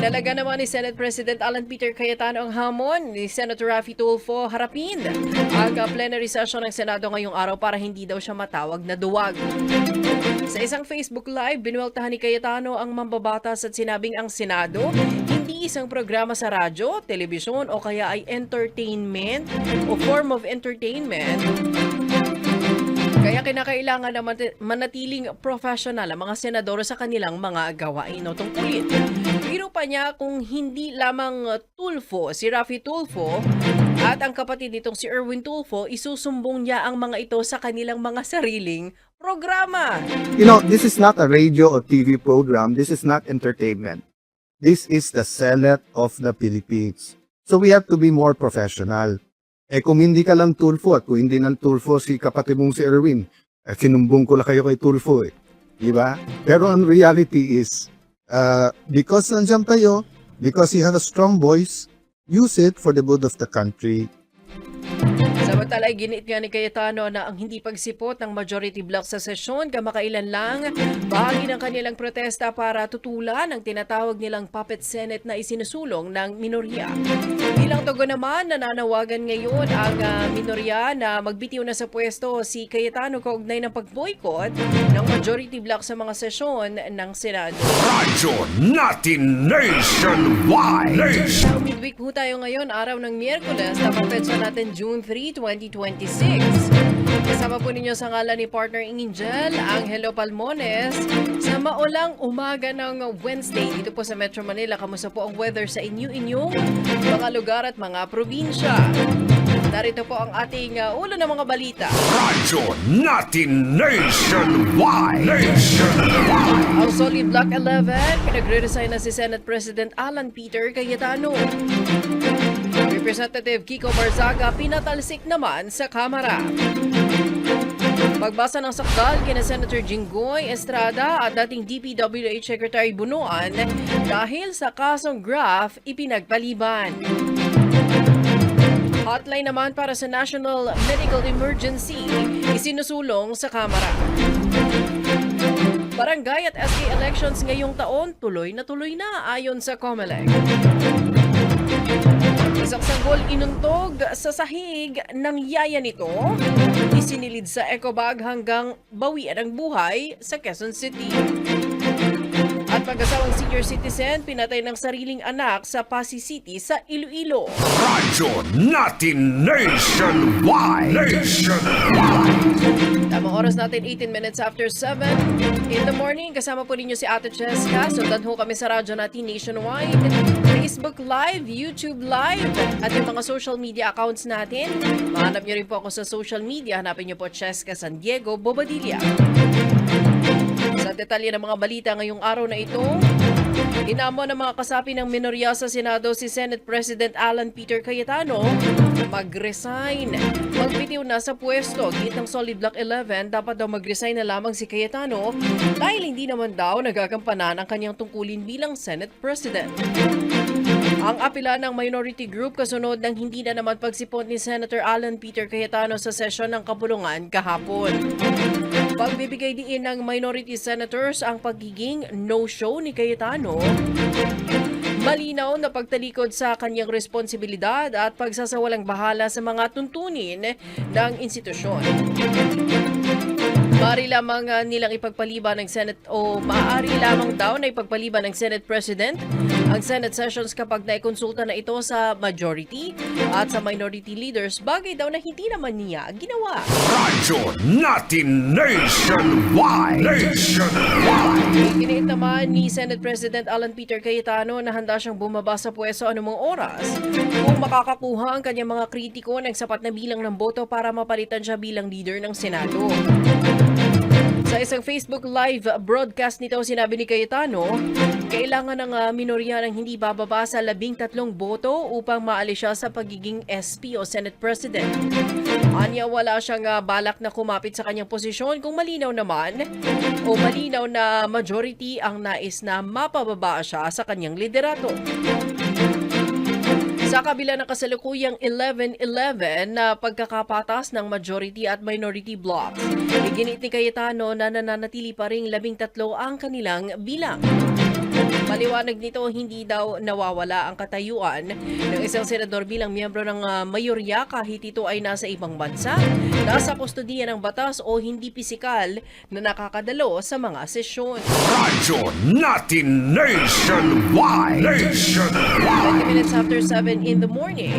Inalaga naman ni Senate President Alan Peter Cayetano ang hamon ni Senator Raffy Tulfo harapin ang plenary session ng Senado ngayong araw para hindi daw siya matawag na duwag. Sa isang Facebook Live, binuweltahan ni Cayetano ang mambabatas at sinabing ang Senado hindi isang programa sa radyo, telebisyon o kaya ay entertainment o form of entertainment. Kaya kinakailangan na manatiling professional ang mga senador sa kanilang mga gawain o tungkulin. Biro pa niya kung hindi lamang Tulfo, si Raffy Tulfo at ang kapatid nitong si Erwin Tulfo, isusumbong niya ang mga ito sa kanilang mga sariling programa. You know, this is not a radio or TV program. This is not entertainment. This is the Senate of the Philippines. So we have to be more professional. Kung hindi ka lang Tulfo at kung hindi ng Tulfo si kapatid mong si Erwin, sinumbong ko lang kayo kay Tulfo Diba? Pero ang reality is, because nandiyan kayo, because you have a strong voice, use it for the good of the country. Samantala, ginit nga ni Cayetano na ang hindi pagsipot ng majority block sa sesyon kamakailan lang bahagi ng kanilang protesta para tutulan ang tinatawag nilang puppet senate na isinusulong ng minorya. Bilang tugon naman, nananawagan ngayon ang minorya na magbitiw na sa pwesto si Cayetano kaugnay ng pag-boycott ng majority block sa mga sesyon ng Senado. Radyo natin nationwide! Midweek po tayo ngayon, araw ng Miyerkules, tapos petsa natin June 3, 2026. Kasama po ninyo sa ngalan ni partner Angel, Angelo Palmones, sa maulang umaga ng Wednesday dito po sa Metro Manila. Kamusta po ang weather sa inyong mga lugar at mga probinsya? Narito po ang ating ulo ng mga balita. Radyo natin nationwide! Ang Solid Block 11, pinagre-resign na si Senate President Alan Peter Cayetano. Representative Kiko Barzaga pinatalsik naman sa Kamara. Pagbasa ng sakdal kina Senator Jinggoy Estrada at dating DPWH Secretary Bunuan dahil sa kasong graft ipinagpaliban. Hotline naman para sa National Medical Emergency isinusulong sa Kamara. Barangay at SK elections ngayong taon tuloy na ayon sa COMELEC. Isang sanggol inuntog sa sahig ng yaya nito, isinilid sa Ecobag hanggang bawian ang buhay sa Quezon City. At mag-asawang senior citizen, pinatay ng sariling anak sa Pasig City sa Iloilo. Radyo natin nationwide! Tamang oras natin 18 minutes after 7 in the morning. Kasama po ninyo si Ate Cheska. Sundan ho kami sa radyo natin nationwide, Facebook Live, YouTube Live, at yung mga social media accounts natin. Mahanap nyo rin po ako sa social media. Hanapin nyo po Cheska San Diego Bobadilla. Sa detalye ng mga balita ngayong araw na ito, inamo ng mga kasapi ng minorya sa Senado si Senate President Alan Peter Cayetano mag-resign. Magbitiw na sa pwesto. Git ng Solid Block 11, dapat daw mag-resign na lamang si Cayetano dahil hindi naman daw nagagampanan ang kanyang tungkulin bilang Senate President. Ang apela ng minority group kasunod ng hindi na naman pagsipot ni Senator Alan Peter Cayetano sa sesyon ng kapulungan kahapon. Pagbibigay diin ng minority senators ang pagiging no-show ni Cayetano, malinaw na pagtalikod sa kanyang responsibilidad at pagsasawalang bahala sa mga tuntunin ng institusyon. Maaari lamang nilang ipagpaliban ng Senate o maaari lamang daw na ipagpaliban ng Senate President ang Senate sessions kapag naikonsulta na ito sa majority at sa minority leaders, bagay daw na hindi naman niya ginawa. Radyo natin nationwide! Giniit naman ni Senate President Alan Peter Cayetano na handa siyang bumaba sa pwesto anumang oras kung makakakuha ang kanyang mga kritiko ng sapat na bilang ng boto para mapalitan siya bilang leader ng Senado. Sa isang Facebook Live broadcast nito, sinabi ni Cayetano, kailangan ng minorya ng hindi bababa sa 13 boto upang maalis siya sa pagiging SP o Senate President. Anya, wala siyang balak na kumapit sa kanyang posisyon kung malinaw naman o malinaw na majority ang nais na mapababa siya sa kanyang liderato. Sa kabila ng kasalukuyang 11-11 na pagkakapatas ng majority at minority blocks, iginit ni Cayetano na nananatili pa ring 13 ang kanilang bilang. Paliwanag nito, hindi daw nawawala ang katayuan ng isang senador bilang miyembro ng mayorya kahit ito ay nasa ibang bansa, nasa kustodiya ng batas o hindi pisikal na nakakadalo sa mga sesyon. Radyo natin nationwide. 20 minutes after 7 in the morning.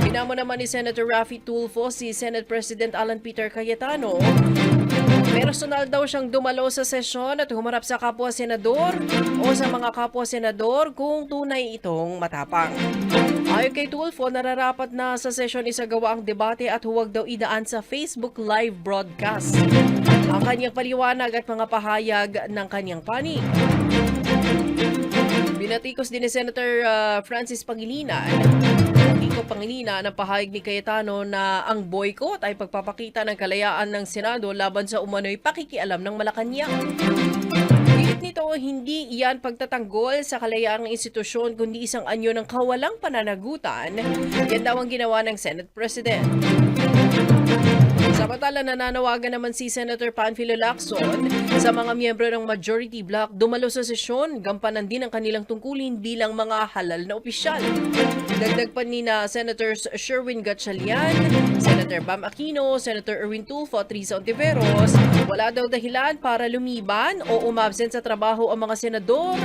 Pinamo naman ni Senator Raffy Tulfo si Senate President Alan Peter Cayetano. Personal daw siyang dumalo sa sesyon at humarap sa kapwa-senador o sa mga kapwa-senador kung tunay itong matapang. Ayon kay Tulfo, nararapat na sa sesyon isagawa ang debate at huwag daw idaan sa Facebook live broadcast ang kanyang paliwanag at mga pahayag ng kanyang panig. Binatikos din ni Senator Francis Pangilinan ng pahayag ni Cayetano na ang boycott ay pagpapakita ng kalayaan ng Senado laban sa umano'y pakikialam ng Malacanang. Higit nito, hindi iyan pagtatanggol sa kalayaan ng institusyon kundi isang anyo ng kawalang pananagutan. Yan daw ang ginawa ng Senate President. Samantala, nananawagan naman si Senator Panfilo Lacson sa mga miyembro ng Majority Bloc dumalo sa sesyon, gampanan din ang kanilang tungkulin bilang mga halal na opisyal. Dagdag pa ni na Senators Sherwin Gatchalian, Senator Bam Aquino, Senator Erwin Tulfo at Risa Ontiveros, wala daw dahilan para lumiban o umabsent sa trabaho ang mga senador,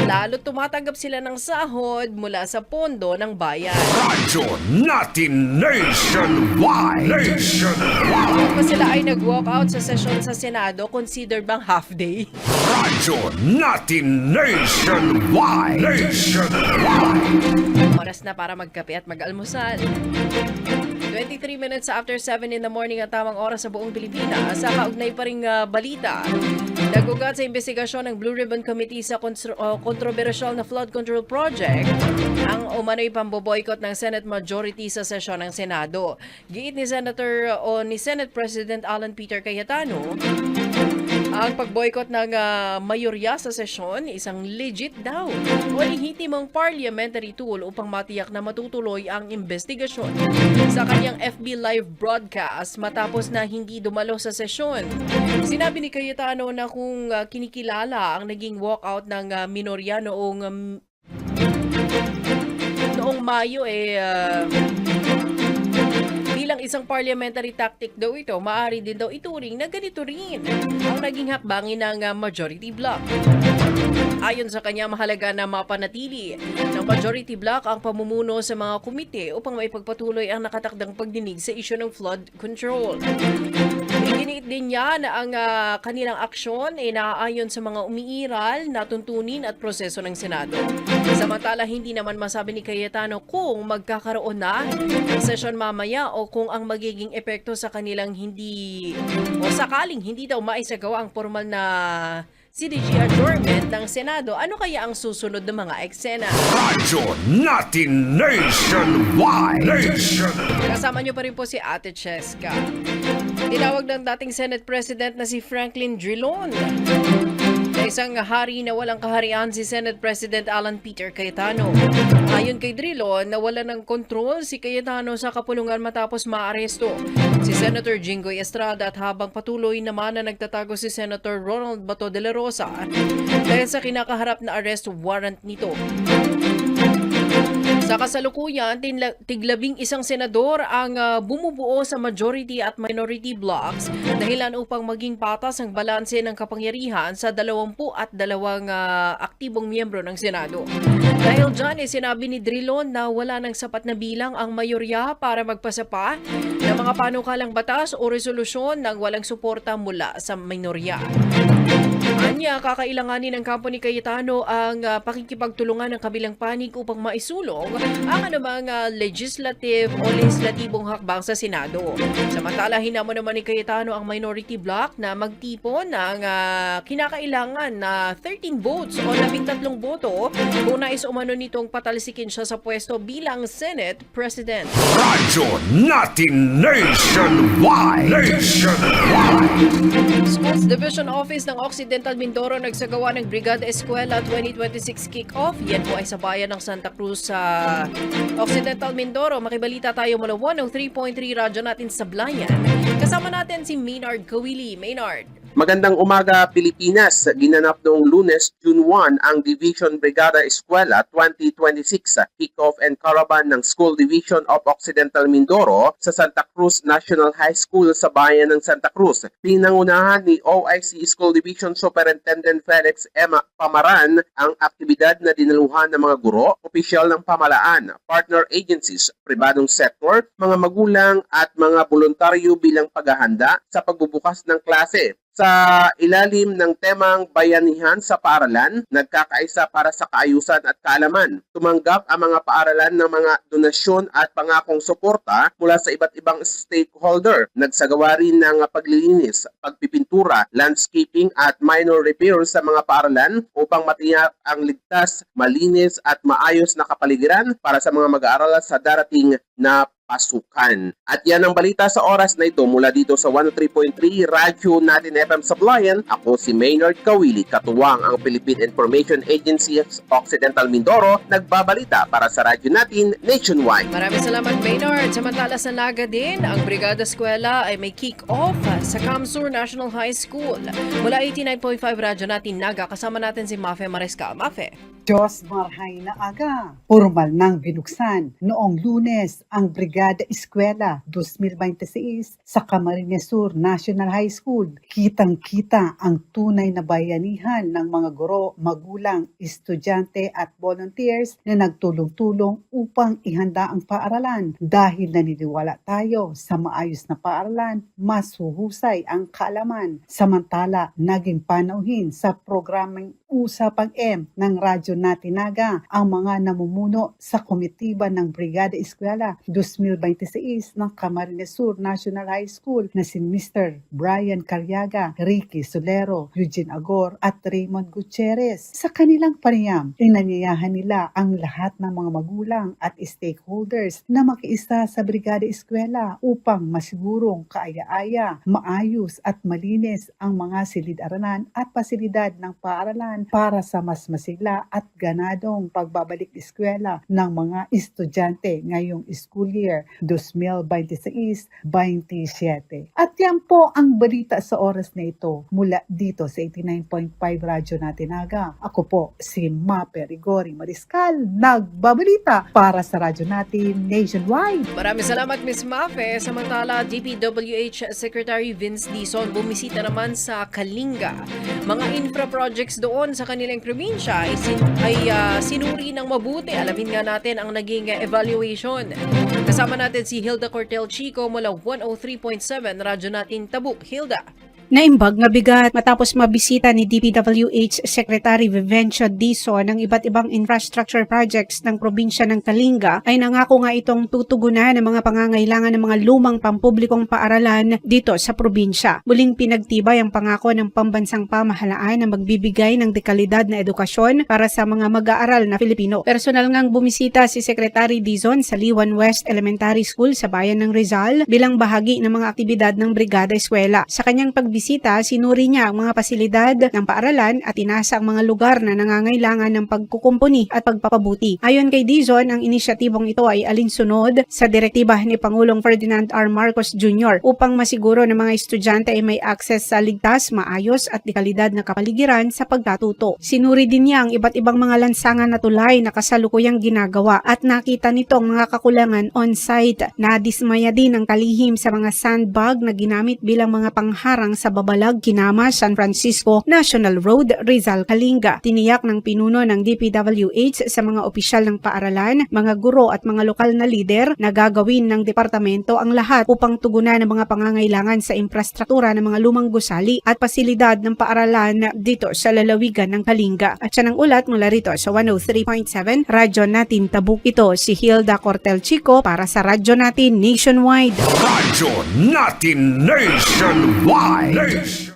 lalo tumatanggap sila ng sahod mula sa pondo ng bayan. Radyo natin nationwide. Kung sila ay nag-walk out sa sesyon sa Senado, considered bang half day? Radyo natin nationwide. Oras na para magkape at mag-almusal. 23 minutes after 7 in the morning at tamang oras sa buong Pilipinas. Sa kaugnay pa ring balita, nagugat sa investigasyon ng Blue Ribbon Committee sa kontrobersyal na flood control project ang umano'y pamboboykot ng Senate Majority sa sesyon ng Senado. Giit ni Senate President Alan Peter Cayetano, ang pagboykot ng mayorya sa sesyon isang legit daw o lehitimong parliamentary tool upang matiyak na matutuloy ang investigasyon. Sa kanyang FB live broadcast matapos na hindi dumalo sa sesyon, sinabi ni Cayetano na kung kinikilala ang naging walkout ng minorya noong Mayo bilang isang parliamentary tactic daw ito, maaari din daw ituring na ganito rin ang naging hakbangin ng Majority Bloc. Ayon sa kanya, mahalaga na mapanatili ng Majority Bloc ang pamumuno sa mga komite upang maipagpatuloy ang nakatakdang pagdinig sa isyu ng flood control. Iginiit din niya na ang kanilang aksyon ay naaayon sa mga umiiral na tuntunin at proseso ng Senado. Samantala, hindi naman masabi ni Cayetano kung magkakaroon na ng sesyon mamaya o kung ang magiging epekto sa kanilang sakaling hindi daw maisagawa ang formal na CDG adjournment ng Senado. Ano kaya ang susunod ng mga eksena? Radyo natin nationwide. Kasama niyo pa rin po si Ate Cheska. Tinawag ng dating Senate President na si Franklin Drilon. Sa isang hari na walang kaharian si Senate President Alan Peter Cayetano. Ayon kay Drilon, nawala ng kontrol si Cayetano sa kapulungan matapos maaresto si Senator Jinggoy Estrada at habang patuloy naman na nagtatago si Senator Ronald Bato de la Rosa dahil sa kinakaharap na arrest warrant nito. Sa kasalukuyan, tiglabing isang senador ang bumubuo sa majority at minority blocks dahilan upang maging patas ang balanse ng kapangyarihan sa 22 aktibong miyembro ng Senado. Dahil dyan, sinabi ni Drilon na wala ng sapat na bilang ang mayorya para magpasa pa ng mga panukalang batas o resolusyon nang walang suporta mula sa minorya. Anya, kakailanganin ng kampo ni Cayetano ang pakikipagtulungan ng kabilang panig upang maisulong ang anumang legislative o legislatibong hakbang sa Senado. Samantala, hinamo naman ni Cayetano ang minority bloc na magtipon ng kinakailangan na 13 votes o 13 boto kung nais umano nitong patalsikin siya sa pwesto bilang Senate President. Radyo natin nationwide. Schools Division Office ng Occidental Mindoro nagsagawa ng Brigada Eskwela 2026 kick-off. Yan po ay sa bayan ng Santa Cruz sa Occidental Mindoro. Makibalita tayo mula 103.3 radyo natin sa Blayan. Kasama natin si Maynard Kawili. Maynard. Magandang umaga Pilipinas. Ginanap noong Lunes, June 1 ang Division Brigada Eskwela 2026 kick-off and caravan ng School Division of Occidental Mindoro sa Santa Cruz National High School sa bayan ng Santa Cruz. Pinangunahan ni OIC School Division Superintendent Felix M. Pamaran ang aktibidad na dinaluhan ng mga guro, opisyal ng pamalaan, partner agencies, pribadong sector, mga magulang at mga voluntaryo bilang paghahanda sa pagbubukas ng klase. Sa ilalim ng temang bayanihan sa paaralan, nagkakaisa para sa kaayusan at kaalaman. Tumanggap ang mga paaralan ng mga donasyon at pangakong suporta mula sa iba't ibang stakeholder. Nagsagawa rin ng paglilinis, pagpipintura, landscaping at minor repairs sa mga paaralan upang matiyak ang ligtas, malinis at maayos na kapaligiran para sa mga mag-aaral sa darating na pasukan. At yan ang balita sa oras na ito mula dito sa 103.3 Radyo Natin FM Sablayan. Ako si Maynard Kawili, katuwang ang Philippine Information Agency Occidental Mindoro, nagbabalita para sa Radyo Natin Nationwide. Maraming salamat, Maynard. Samantala sa Naga din, ang Brigada Eskwela ay may kick-off sa Camsur National High School. Mula 89.5 Radyo Natin Naga, kasama natin si Mafe Maresca. Mafe. Diyos marhay na aga. Formal nang binuksan noong Lunes ang Brigada Eskwela 2026 sa Camarines Sur National High School. Kitang-kita ang tunay na bayanihan ng mga guro, magulang, estudyante at volunteers na nagtulong-tulong upang ihanda ang paaralan. Dahil naniniwala tayo sa maayos na paaralan, mas huhusay ang kaalaman. Samantala, naging panauhin sa programang Usapang M ng Radyo Natin Naga ang mga namumuno sa komitiba ng Brigada Eskwela 2026 ng Camarines Sur National High School na si Mr. Brian Carriaga, Ricky Solero, Eugene Agor at Raymond Gutierrez. Sa kanilang panayam, inanyayahan nila ang lahat ng mga magulang at stakeholders na makiisa sa Brigada Eskwela upang masigurong kaaya-aya, maayos at malinis ang mga silid-aralan at pasilidad ng paaralan para sa mas masigla at ganadong pagbabalik eskwela ng mga estudyante ngayong school year 2026-27. At yan po ang balita sa oras na ito mula dito sa 89.5 Radyo Natin Naga. Ako po si Mape Rigori Mariscal, nagbabalita para sa Radyo Natin Nationwide. Maraming salamat, Miss Mafe. Samantala, DPWH Secretary Vince Dizon bumisita naman sa Kalinga. Mga infra projects doon sa kanilang probinsya ay sinuri ng mabuti. Alamin nga natin ang naging evaluation. Kasama natin si Hilda Cortel Chico mula 103.7 Radyo Natin Tabuk. Hilda. Naimbag nga bigat matapos mabisita ni DPWH Secretary Vivencio Dizon ng iba't ibang infrastructure projects ng probinsya ng Kalinga ay nangako nga itong tutugunan ng mga pangangailangan ng mga lumang pampublikong paaralan dito sa probinsya. Muling pinagtibay ang pangako ng pambansang pamahalaan na magbibigay ng dekalidad na edukasyon para sa mga mag-aaral na Pilipino. Personal ngang bumisita si Secretary Dizon sa Liwan West Elementary School sa bayan ng Rizal bilang bahagi ng mga aktibidad ng Brigada Eskwela. Sa kanyang pagbisita, sinuri niya ang mga pasilidad ng paaralan at inasa ang mga lugar na nangangailangan ng pagkukumpuni at pagpapabuti. Ayon kay Dizon, ang inisyatibong ito ay alinsunod sa direktiba ni Pangulong Ferdinand R. Marcos Jr. upang masiguro na mga estudyante ay may access sa ligtas, maayos at dekalidad na kapaligiran sa pagkatuto. Sinuri din niya ang iba't ibang mga lansangan na tulay na kasalukuyang ginagawa at nakita nitong mga kakulangan on-site. Nadismaya din ang kalihim sa mga sandbag na ginamit bilang mga pangharang sa Babalag, Kinama, San Francisco, National Road, Rizal, Kalinga. Tiniyak ng pinuno ng DPWH sa mga opisyal ng paaralan, mga guro at mga lokal na lider na gagawin ng departamento ang lahat upang tugunan ang mga pangangailangan sa infrastruktura ng mga lumang gusali at pasilidad ng paaralan dito sa lalawigan ng Kalinga. At siya ng ulat mula rito sa 103.7 Radyo Natin Tabuk. Ito si Hilda Cortel Chico para sa Radyo Natin Nationwide. Radyo Natin Nationwide.